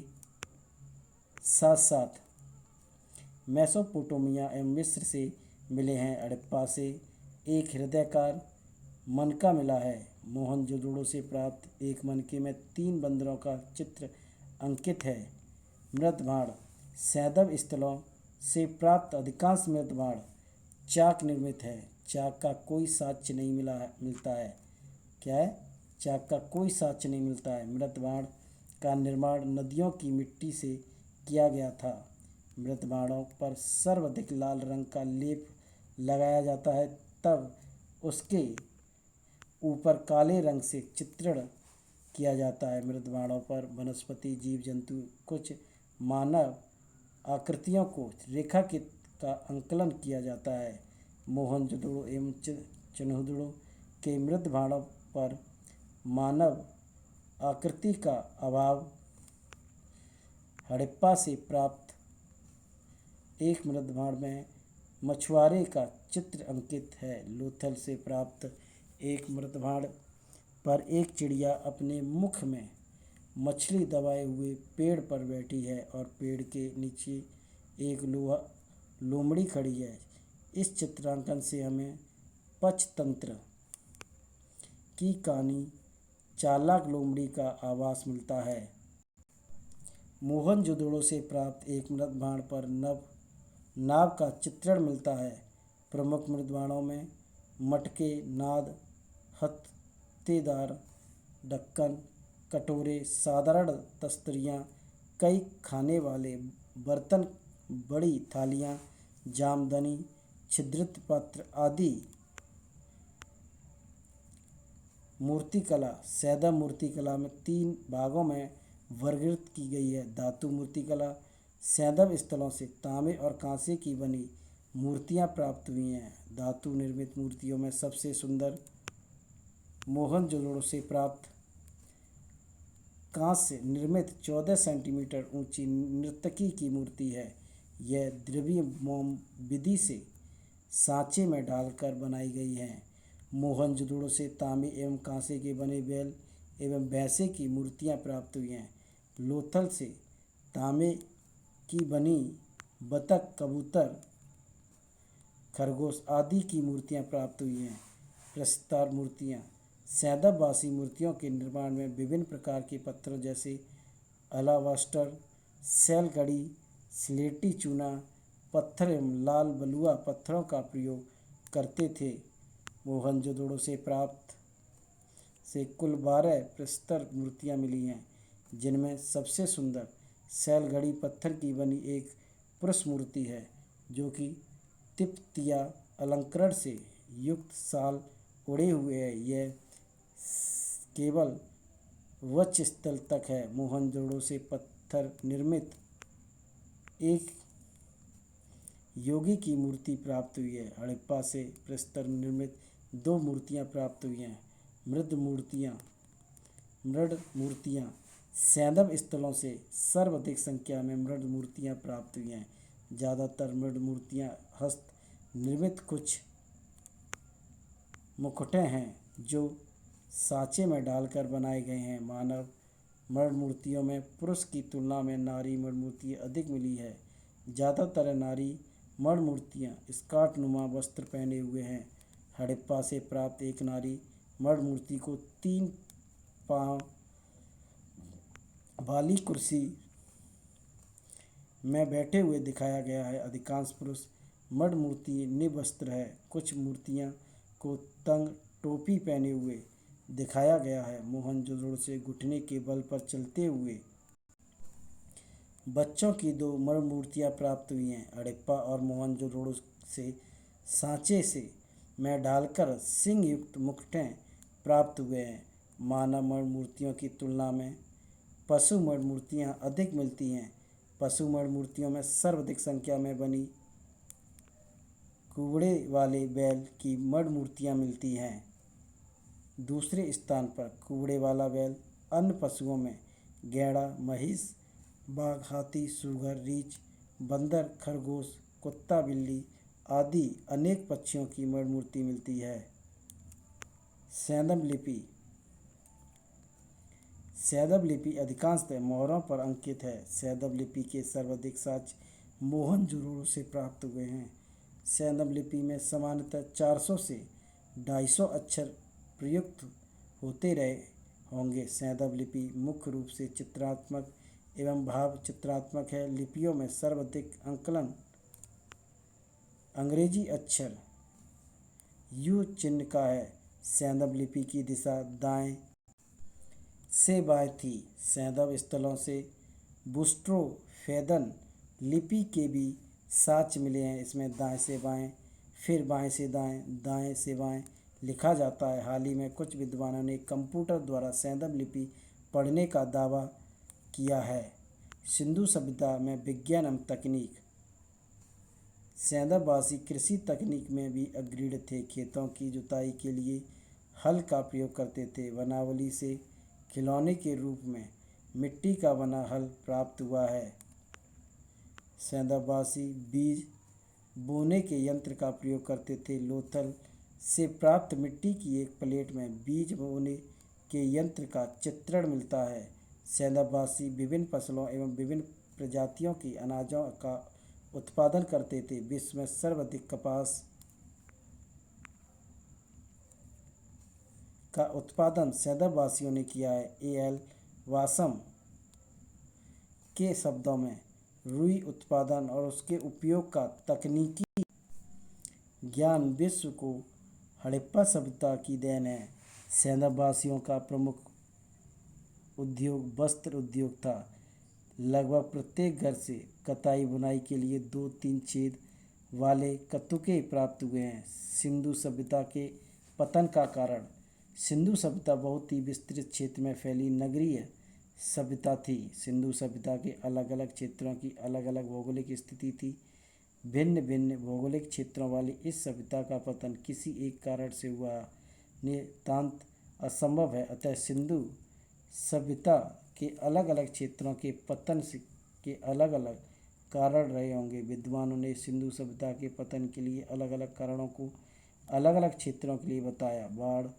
साथ साथ मेसोपोटामिया एवं मिस्र से मिले हैं। हड़प्पा से एक हृदयाकार मनका मिला है। मोहनजोदड़ो से प्राप्त एक मनके में 3 बंदरों का चित्र अंकित है। मृतभांड। सैंधव स्थलों से प्राप्त अधिकांश मृतभांड चाक निर्मित है। चाक का कोई साक्ष्य नहीं मिलता है। क्या है? चाक का कोई साक्ष्य नहीं मिलता है। मृतभांड का निर्माण नदियों की मिट्टी से किया गया था। मृतभांडों पर सर्वाधिक लाल रंग का लेप लगाया जाता है, तब उसके ऊपर काले रंग से चित्रण किया जाता है। मृतभांडों पर वनस्पति, जीव जंतु, कुछ मानव आकृतियों को रेखाकृत का अंकलन किया जाता है। मोहनजोदड़ो एवं चन्हुदड़ो के मृतभांडों पर मानव आकृति का अभाव। हड़प्पा से प्राप्त एक मृतभांड में मछुआरे का चित्र अंकित है। लोथल से प्राप्त एक मृतभांड पर एक चिड़िया अपने मुख में मछली दबाए हुए पेड़ पर बैठी है और पेड़ के नीचे एक लोमड़ी खड़ी है। इस चित्रांकन से हमें पंचतंत्र की कहानी चालाक लोमड़ी का आभास मिलता है। मोहनजोदड़ो से प्राप्त एक मृतभांड पर नाव का चित्रण मिलता है। प्रमुख मृतभांडों में मटके, नाद, हत्थेदार ढक्कन, कटोरे, साधारण तस्तरियाँ, कई खाने वाले बर्तन, बड़ी थालियाँ, जामदनी, छिद्रित पात्र आदि। मूर्तिकला। सैंधव मूर्तिकला में 3 भागों में वर्गीकृत की गई है। धातु मूर्तिकला। सैंधव स्थलों से तांबे और कांसे की बनी मूर्तियाँ प्राप्त हुई हैं। धातु निर्मित मूर्तियों में सबसे सुंदर मोहनजोदड़ो से प्राप्त कांस्य निर्मित 14 सेंटीमीटर ऊंची नर्तकी की मूर्ति है। यह द्रव्य मोम विधि से सांचे में डालकर बनाई गई है। मोहनजोदड़ो से तांबे एवं कांसे के बने बैल एवं भैंसे की मूर्तियाँ प्राप्त हुई हैं। लोथल से तांबे की बनी बतख, कबूतर, खरगोश आदि की मूर्तियाँ प्राप्त हुई हैं। प्रस्तर मूर्तियाँ। सैंधववासी मूर्तियों के निर्माण में विभिन्न प्रकार के पत्थरों जैसे अलाबास्टर, सैलगड़ी, स्लेटी चूना पत्थर एवं लाल बलुआ पत्थरों का प्रयोग करते थे। मोहनजोदड़ो से प्राप्त से कुल 12 प्रस्तर मूर्तियाँ मिली हैं, जिनमें सबसे सुंदर सैलगड़ी पत्थर की बनी एक पुरुष मूर्ति है, जो कि तिब्बतीय अलंकरण से युक्त साल ओढ़े हुए है। यह केवल वक्षस्थल तक है। मोहनजोदड़ो से पत्थर निर्मित एक योगी की मूर्ति प्राप्त हुई है। हड़प्पा से प्रस्तर निर्मित 2 मूर्तियाँ प्राप्त हुई हैं। मृद मूर्तियाँ। सैंधव स्थलों से सर्वाधिक संख्या में मृद मूर्तियाँ प्राप्त हुई हैं। ज़्यादातर मृद मूर्तियाँ हस्त निर्मित कुछ मुखौटे हैं जो सांचे में डालकर बनाए गए हैं। मानव मृद मूर्तियों में पुरुष की तुलना में नारी मृद मूर्तियाँ अधिक मिली है। ज़्यादातर नारी मृद मूर्तियाँ स्कर्ट नुमा वस्त्र पहने हुए हैं। हड़प्पा से प्राप्त एक नारी मणि मूर्ति को 3 पांव वाली कुर्सी में बैठे हुए दिखाया गया है। अधिकांश पुरुष मणि मूर्ति निवस्त्र है। कुछ मूर्तियां को तंग टोपी पहने हुए दिखाया गया है। मोहनजोदड़ो से घुटने के बल पर चलते हुए बच्चों की 2 मणि मूर्तियां प्राप्त हुई हैं। हड़प्पा और मोहनजोदड़ो से सांचे से में डालकर सिंह युक्त मुकुटें प्राप्त हुए हैं। मानव मणि मूर्तियों की तुलना में पशु मणि मूर्तियां अधिक मिलती हैं। पशु मणि मूर्तियों में सर्वाधिक संख्या में बनी कुबड़े वाले बैल की मणि मूर्तियां मिलती हैं। दूसरे स्थान पर कुबड़े वाला बैल अन्य पशुओं में गैड़ा, महिष, बाघ, हाथी, सुअर, रीछ, बंदर, खरगोश, कुत्ता, बिल्ली आदि अनेक पक्षियों की मणि मूर्ति मिलती है। सैंधव लिपि सैंधव लिपि अधिकांशतः मोहरों पर अंकित है। सैंधव लिपि के सर्वाधिक साक्ष्य मोहनजोदड़ो से प्राप्त हुए हैं। सैंधव लिपि में सामान्यतः 400 से 250 अक्षर प्रयुक्त होते रहे होंगे। सैंधव लिपि मुख्य रूप से चित्रात्मक एवं भाव चित्रात्मक है। लिपियों में सर्वाधिक अंकलन अंग्रेजी अक्षर यू चिन्ह का है। सैंधव लिपि की दिशा दाएं से बाएं थी। सैंधव स्थलों से बुस्ट्रोफेदन लिपि के भी साक्ष्य मिले हैं। इसमें दाएं से बाएं, फिर बाएं से दाएं, दाएं से बाएं लिखा जाता है। हाल ही में कुछ विद्वानों ने कंप्यूटर द्वारा सैंधव लिपि पढ़ने का दावा किया है। सिंधु सभ्यता में विज्ञान एवं तकनीक सैंधववासी कृषि तकनीक में भी अग्रणी थे। खेतों की जुताई के लिए हल का प्रयोग करते थे। वनावली से खिलौने के रूप में मिट्टी का बना हल प्राप्त हुआ है। सैंधववासी बीज बोने के यंत्र का प्रयोग करते थे। लोथल से प्राप्त मिट्टी की एक प्लेट में बीज बोने के यंत्र का चित्रण मिलता है। सैंधववासी विभिन्न फसलों एवं विभिन्न प्रजातियों के अनाजों का उत्पादन करते थे। विश्व में सर्वाधिक कपास का उत्पादन सैंधववासियों ने किया है। ए.एल. वासम के शब्दों में रुई उत्पादन और उसके उपयोग का तकनीकी ज्ञान विश्व को हड़प्पा सभ्यता की देन है। सैंधववासियों का प्रमुख उद्योग वस्त्र उद्योग था। लगभग प्रत्येक घर से कताई बुनाई के लिए 2-3 छेद वाले कतुके प्राप्त हुए हैं। सिंधु सभ्यता के पतन का कारण सिंधु सभ्यता बहुत ही विस्तृत क्षेत्र में फैली नगरीय सभ्यता थी। सिंधु सभ्यता के अलग अलग क्षेत्रों की अलग अलग भौगोलिक स्थिति थी। भिन्न भिन्न भौगोलिक क्षेत्रों वाली इस सभ्यता का पतन किसी एक कारण से हुआ नितांत असंभव है। अतः सिंधु सभ्यता के अलग अलग क्षेत्रों के पतन के अलग अलग कारण रहे होंगे। विद्वानों ने सिंधु सभ्यता के पतन के लिए अलग अलग कारणों को अलग अलग क्षेत्रों के लिए बताया। बाढ़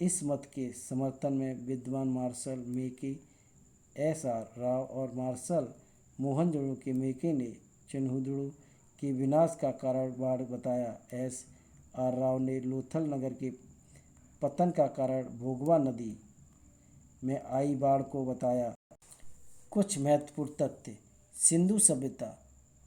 इस मत के समर्थन में विद्वान मार्शल मेके, एस.आर. राव और मार्शल मोहनजोदड़ो के मेके ने चिन्हुदड़ो के विनाश का कारण बाढ़ बताया। एस.आर. राव ने लोथल नगर के पतन का कारण भोगवा नदी में आई बाढ़ को बताया। कुछ महत्वपूर्ण तथ्य सिंधु सभ्यता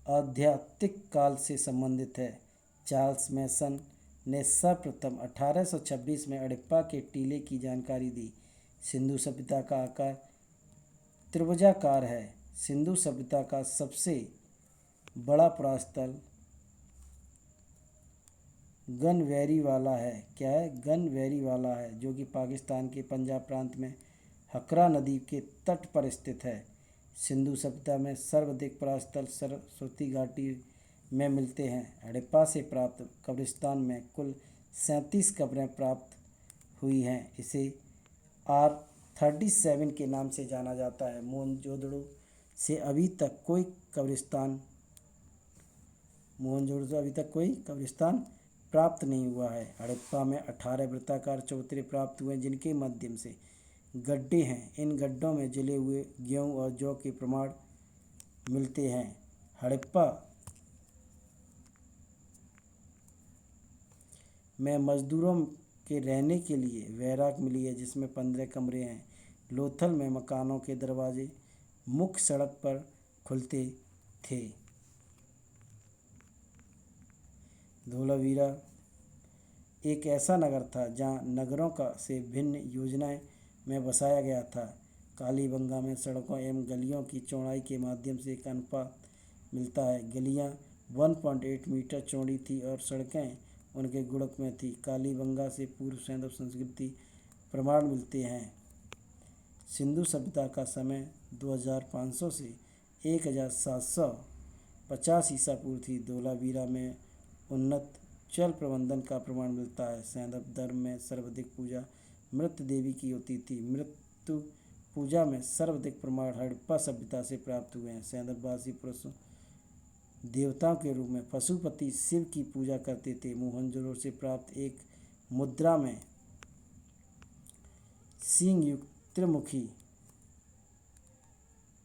आध्यात्मिक काल से संबंधित है। चार्ल्स मैसन ने सर्वप्रथम 1826 में हड़प्पा के टीले की जानकारी दी। सिंधु सभ्यता का आकार त्रिभुजाकार है। सिंधु सभ्यता का सबसे बड़ा प्रस्थल गनवेरी वाला है। क्या है? गनवेरी वाला है, जो कि पाकिस्तान के पंजाब प्रांत में हकरा नदी के तट पर स्थित है। सिंधु सभ्यता में सर्वाधिक प्रस्थल सरस्वती घाटी में मिलते हैं। हड़प्पा से प्राप्त कब्रिस्तान में कुल 37 कब्रें प्राप्त हुई हैं। इसे R37 के नाम से जाना जाता है। मोहनजोदड़ो से अभी तक कोई कब्रिस्तान प्राप्त नहीं हुआ है। हड़प्पा में 18 वृत्ताकार चबूतरे प्राप्त हुए जिनके माध्यम से गड्ढे हैं। इन गड्ढों में जले हुए गेहूं और जौ के प्रमाण मिलते हैं। हड़प्पा में मजदूरों के रहने के लिए बैराक मिली है जिसमें 15 कमरे हैं। लोथल में मकानों के दरवाजे मुख्य सड़क पर खुलते थे। धोलावीरा एक ऐसा नगर था जहाँ नगरों का से भिन्न योजनाएं में बसाया गया था। कालीबंगा में सड़कों एवं गलियों की चौड़ाई के माध्यम से एक अनुपात मिलता है। गलियां 1.8 मीटर चौड़ी थी और सड़कें उनके गुणक में थी। कालीबंगा से पूर्व सैंधव संस्कृति प्रमाण मिलते हैं। सिंधु सभ्यता का समय 2500 से 1750 ईसा पूर्व थी। धोलावीरा में उन्नत जल प्रबंधन का प्रमाण मिलता है। सैंधव धर्म में सर्वाधिक पूजा मृत देवी की होती थी। मृत्यु पूजा में सर्वाधिक प्रमाण हड़प्पा सभ्यता से प्राप्त हुए हैं। सैंधववासी पुरुषों देवताओं के रूप में पशुपति शिव की पूजा करते थे। मोहनजोदड़ो से प्राप्त एक मुद्रा में सिंह युक्त त्रिमुखी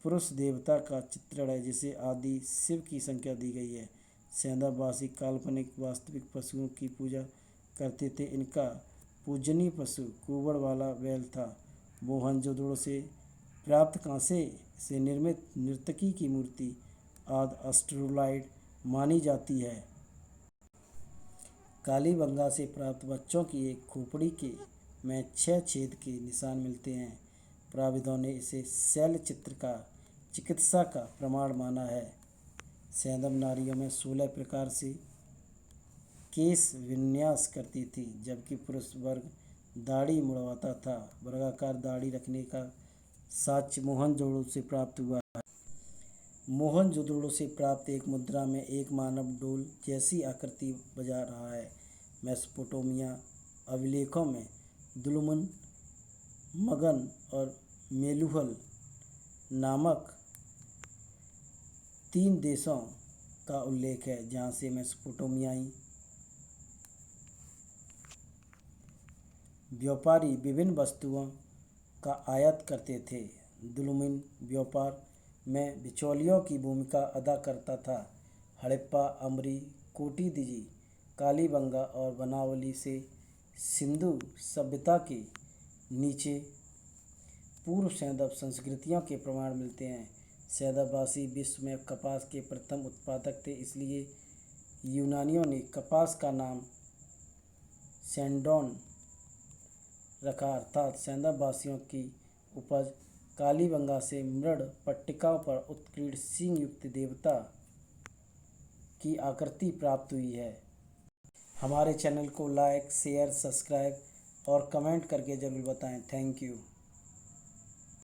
पुरुष देवता का चित्रण है जिसे आदि शिव की संख्या दी गई है। सैंधववासी काल्पनिक वास्तविक पशुओं की पूजा करते थे। इनका पूजनीय पशु कुबड़ वाला बैल था। मोहनजोदड़ो से प्राप्त कांसे से निर्मित नर्तकी की मूर्ति आदि एस्ट्रोलाइड मानी जाती है। कालीबंगा से प्राप्त बच्चों की एक खोपड़ी के में 6 छेद के निशान मिलते हैं। प्राविदों ने इसे शैल चित्र का चिकित्सा का प्रमाण माना है। सैंधव नारियों में 16 प्रकार से केश विन्यास करती थी जबकि पुरुष वर्ग दाढ़ी मुड़वाता था। वर्गाकार दाढ़ी रखने का साक्ष्य मोहनजोदड़ो से प्राप्त हुआ है। मोहनजोदड़ो से प्राप्त एक मुद्रा में एक मानव डोल जैसी आकृति बजा रहा है। मेसोपोटामिया अभिलेखों में दुलुमन, मगन और मेलुहल नामक 3 देशों का उल्लेख है जहाँ से मेसोपोटामियाई व्यापारी विभिन्न वस्तुओं का आयात करते थे। दुलुमिन व्यापार में बिचौलियों की भूमिका अदा करता था। हड़प्पा, अमरी, कोटिदिजी, कालीबंगा और बनावली से सिंधु सभ्यता के नीचे पूर्व सैंधव संस्कृतियों के प्रमाण मिलते हैं। सैंधववासी विश्व में कपास के प्रथम उत्पादक थे, इसलिए यूनानियों ने कपास का नाम सैंडोन रखा अर्थात सैंधववासियों की उपज। कालीबंगा से मृद पट्टिकाओं पर उत्कीर्ण सिंह युक्त देवता की आकृति प्राप्त हुई है। हमारे चैनल को लाइक, शेयर, सब्सक्राइब और कमेंट करके ज़रूर बताएं। Thank you.